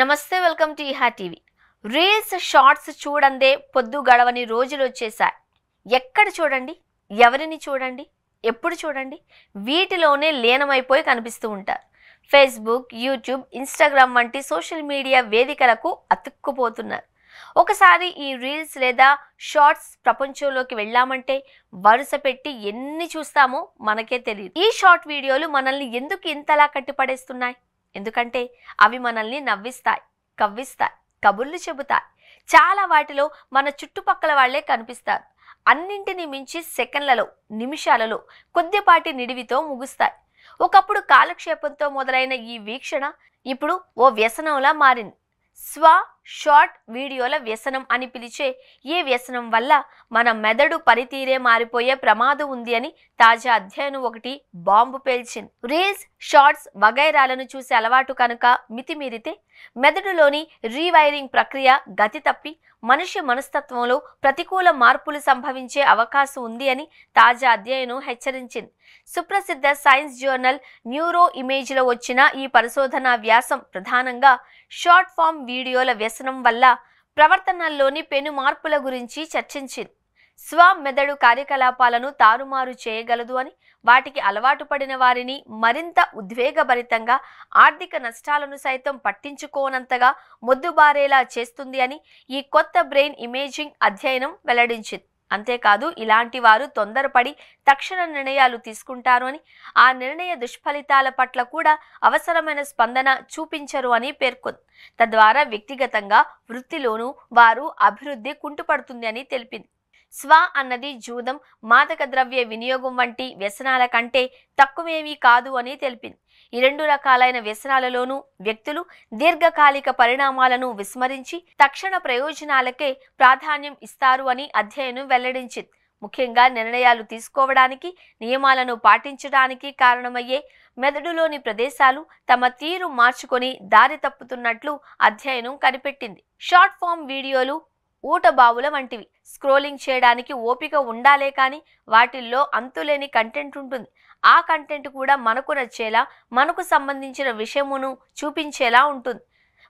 నమస్తే welcome to ఇహా TV. Reels shorts చూడందే పొద్దు గడవని రోజులు వచ్చేసాయి. ఎక్కడ చూడండి, ఎవరిని చూడండి, ఎప్పుడు చూడండి, వీటిలోనే లీనమైపోయి కనిపిస్తూ ఉంటారు. ఫేస్బుక్, యూట్యూబ్, ఇన్స్టాగ్రామ్ వంటి సోషల్ మీడియా వేదికలకు అతుక్కుపోతున్నారు. ఒకసారి ఈ రీల్స్ లేదా షార్ట్స్ ప్రపంచంలోకి వెళ్ళామంటే వరుస పెట్టి ఎన్ని చూస్తామో మనకే తెలియదు. ఈ షార్ట్ వీడియోలు మనల్ని ఎందుకు ఇంతలా కట్టిపడేస్తున్నాయి? ఎందుకంటే అవి మనల్ని నవ్విస్తాయి, కవ్విస్తాయి, కబుర్లు చెబుతాయి. చాలా వాటిలో మన చుట్టుపక్కల వాళ్లే కనిపిస్తారు. అన్నింటినీ మించి సెకండ్లలో, నిమిషాలలో, కొద్దిపాటి నిడివితో ముగుస్తాయి. ఒకప్పుడు కాలక్షేపంతో మొదలైన ఈ వీక్షణ ఇప్పుడు ఓ వ్యసనంలా మారింది. షార్ట్ వీడియోల వ్యసనం అని పిలిచే ఈ వ్యసనం వల్ల మన మెదడు పనితీరే మారిపోయే ప్రమాదం ఉంది అని తాజా అధ్యయనం ఒకటి బాంబు పేల్చింది. రీల్స్, షార్ట్స్ వగైరాలను చూసే అలవాటు కనుక మితిమీరితే మెదడులోని రీవైరింగ్ ప్రక్రియ గతి తప్పి మనిషి మనస్తత్వంలో ప్రతికూల మార్పులు సంభవించే అవకాశం ఉంది అని తాజా అధ్యయనం హెచ్చరించింది. సుప్రసిద్ధ సైన్స్ జర్నల్ న్యూరో ఇమేజ్లో వచ్చిన ఈ పరిశోధనా వ్యాసం ప్రధానంగా షార్ట్ ఫామ్ వీడియోల వ్యసనం వల్ల ప్రవర్తనల్లోని పెను మార్పుల గురించి చర్చించింది. మెదడు కార్యకలాపాలను తారుమారు చేయగలదు అని, వాటికి అలవాటు పడిన వారిని మరింత ఉద్వేగభరితంగా, ఆర్థిక నష్టాలను సైతం పట్టించుకోనంతగా మొద్దుబారేలా చేస్తుంది అని ఈ కొత్త బ్రెయిన్ ఇమేజింగ్ అధ్యయనం వెల్లడించింది. అంతేకాదు, ఇలాంటి వారు తొందరపడి తక్షణ నిర్ణయాలు తీసుకుంటారు అని, ఆ నిర్ణయ దుష్ఫలితాల పట్ల కూడా అవసరమైన స్పందన చూపించరు అని పేర్కొంది. తద్వారా వ్యక్తిగతంగా, వృత్తిలోనూ వారు అభివృద్ధి కుంటుపడుతుంది అని తెలిపింది. అన్నది జూదం, మాదక ద్రవ్య వినియోగం వంటి వ్యసనాల కంటే తక్కువేమీ కాదు అని తెలిపింది. ఈ రెండు రకాలైన వ్యసనాలలోనూ వ్యక్తులు దీర్ఘకాలిక పరిణామాలను విస్మరించి తక్షణ ప్రయోజనాలకే ప్రాధాన్యం ఇస్తారు అని అధ్యయనం వెల్లడించింది. ముఖ్యంగా నిర్ణయాలు తీసుకోవడానికి, నియమాలను పాటించడానికి కారణమయ్యే మెదడులోని ప్రదేశాలు తమ తీరు మార్చుకొని దారి తప్పుతున్నట్లు అధ్యయనం కనిపెట్టింది. షార్ట్ ఫామ్ వీడియోలు ఊటబావుల వంటివి. స్క్రోలింగ్ చేయడానికి ఓపిక ఉండాలే కానీ వాటిల్లో అంతులేని కంటెంట్ ఉంటుంది. ఆ కంటెంట్ కూడా మనకు నచ్చేలా, మనకు సంబంధించిన విషయమును చూపించేలా ఉంటుంది.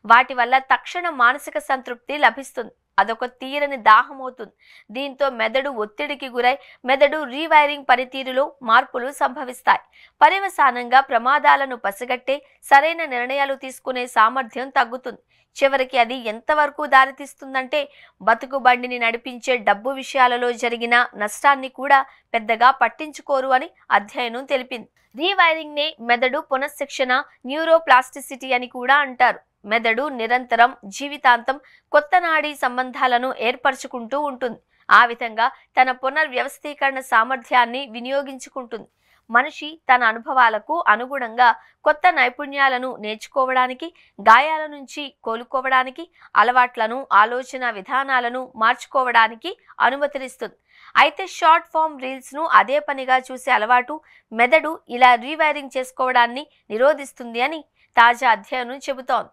వాటి వల్ల తక్షణ మానసిక సంతృప్తి లభిస్తుంది. అదొక తీరని దాహం అవుతుంది. దీంతో మెదడు ఒత్తిడికి గురై మెదడు రీవైరింగ్ పనితీరులో మార్పులు సంభవిస్తాయి. పర్యవసానంగా ప్రమాదాలను పసిగట్టే సరైన నిర్ణయాలు తీసుకునే సామర్థ్యం తగ్గుతుంది. చివరికి అది ఎంతవరకు దారితీస్తుందంటే బతుకు బండిని నడిపించే డబ్బు విషయాలలో జరిగిన నష్టాన్ని కూడా పెద్దగా పట్టించుకోరు అని అధ్యయనం తెలిపింది. రీవైరింగ్ నే మెదడు పునఃశిక్షణ, న్యూరోప్లాస్టిసిటీ అని కూడా అంటారు. మెదడు నిరంతరం, జీవితాంతం కొత్త నాడీ సంబంధాలను ఏర్పరచుకుంటూ ఉంటుంది. ఆ విధంగా తన పునర్వ్యవస్థీకరణ సామర్థ్యాన్ని వినియోగించుకుంటుంది. మనిషి తన అనుభవాలకు అనుగుణంగా కొత్త నైపుణ్యాలను నేర్చుకోవడానికి, గాయాల నుంచి కోలుకోవడానికి, అలవాట్లను, ఆలోచన విధానాలను మార్చుకోవడానికి అనుమతినిస్తుంది. అయితే షార్ట్ ఫామ్ రీల్స్ ను అదే పనిగా చూసే అలవాటు మెదడు ఇలా రీవైరింగ్ చేసుకోవడాన్ని నిరోధిస్తుంది అని తాజా అధ్యయనం చెబుతోంది.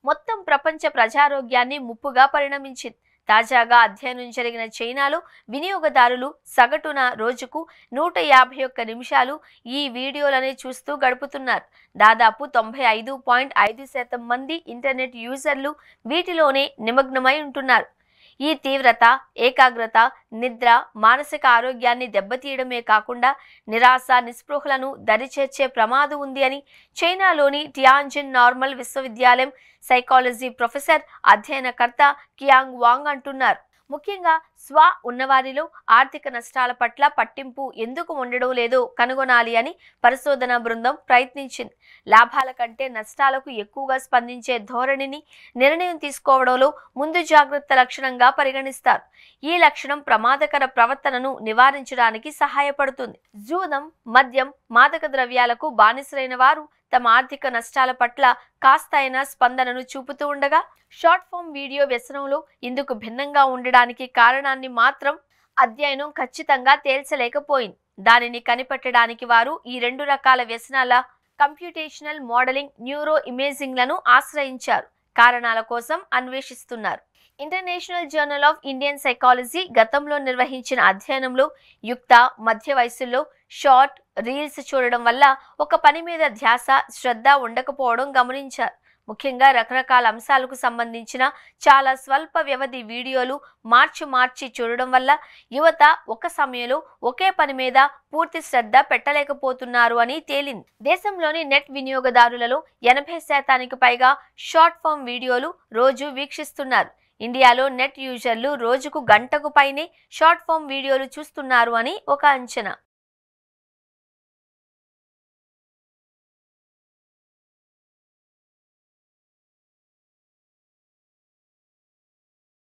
మొత్తం ప్రపంచ ప్రజారోగ్యాన్ని ముప్పుగా పరిణమించింది. తాజాగా అధ్యయనం జరిగిన చైనాలో వినియోగదారులు సగటున రోజుకు 151 నిమిషాలు ఈ వీడియోలనే చూస్తూ గడుపుతున్నారు. దాదాపు 95.5% మంది ఇంటర్నెట్ యూజర్లు వీటిలోనే నిమగ్నమై ఉంటున్నారు. ఈ తీవ్రత, ఏకాగ్రత, నిద్ర, మానసిక ఆరోగ్యాన్ని దెబ్బతీయడమే కాకుండా నిరాశ, నిస్పృహలను దరిచేర్చే ప్రమాదం ఉంది అని చైనాలోని టియాన్జిన్ నార్మల్ విశ్వవిద్యాలయం సైకాలజీ ప్రొఫెసర్, అధ్యయనకర్త కియాంగ్ వాంగ్ అంటున్నారు. ముఖ్యంగా ఉన్నవారిలో ఆర్థిక నష్టాల పట్ల పట్టింపు ఎందుకు ఉండడం లేదో కనుగొనాలి అని పరిశోధనా బృందం ప్రయత్నించింది. లాభాల కంటే నష్టాలకు ఎక్కువగా స్పందించే ధోరణిని నిర్ణయం తీసుకోవడంలో ముందు జాగ్రత్త లక్షణంగా పరిగణిస్తారు. ఈ లక్షణం ప్రమాదకర ప్రవర్తనను నివారించడానికి సహాయపడుతుంది. జూదం, మద్యం, మాదక ద్రవ్యాలకు బానిసలైన వారు తమ ఆర్థిక నష్టాల పట్ల కాస్త అయినా స్పందనను చూపుతూ ఉండగా, షార్ట్ ఫామ్ వీడియో వ్యసనంలో ఇందుకు భిన్నంగా ఉండడానికి కారణాన్ని మాత్రం అధ్యయనం ఖచ్చితంగా తేల్చలేకపోయింది. దానిని కనిపెట్టడానికి వారు ఈ రెండు రకాల వ్యసనాల కంప్యూటేషనల్ మోడలింగ్, న్యూరో ఇమేజింగ్లను ఆశ్రయించారు. కారణాల కోసం అన్వేషిస్తున్నారు. International journal of Indian psychology గతంలో నిర్వహించిన అధ్యయనంలో యుక్త, మధ్య వయసులో షార్ట్ రీల్స్ చూడడం వల్ల ఒక పని మీద ధ్యాస, శ్రద్ధ ఉండకపోవడం గమనించారు. ముఖ్యంగా రకరకాల అంశాలకు సంబంధించిన చాలా స్వల్ప వ్యవధి వీడియోలు మార్చి చూడడం వల్ల యువత ఒక సమయంలో ఒకే పని మీద పూర్తి శ్రద్ధ పెట్టలేకపోతున్నారు అని తేలింది. దేశంలోని నెట్ వినియోగదారులలో 80% పైగా షార్ట్ ఫామ్ వీడియోలు రోజు వీక్షిస్తున్నారు. ఇండియాలో నెట్ యూజర్లు రోజుకు గంటకు పైనే షార్ట్ ఫామ్ వీడియోలు చూస్తున్నారు అని ఒక అంచనా.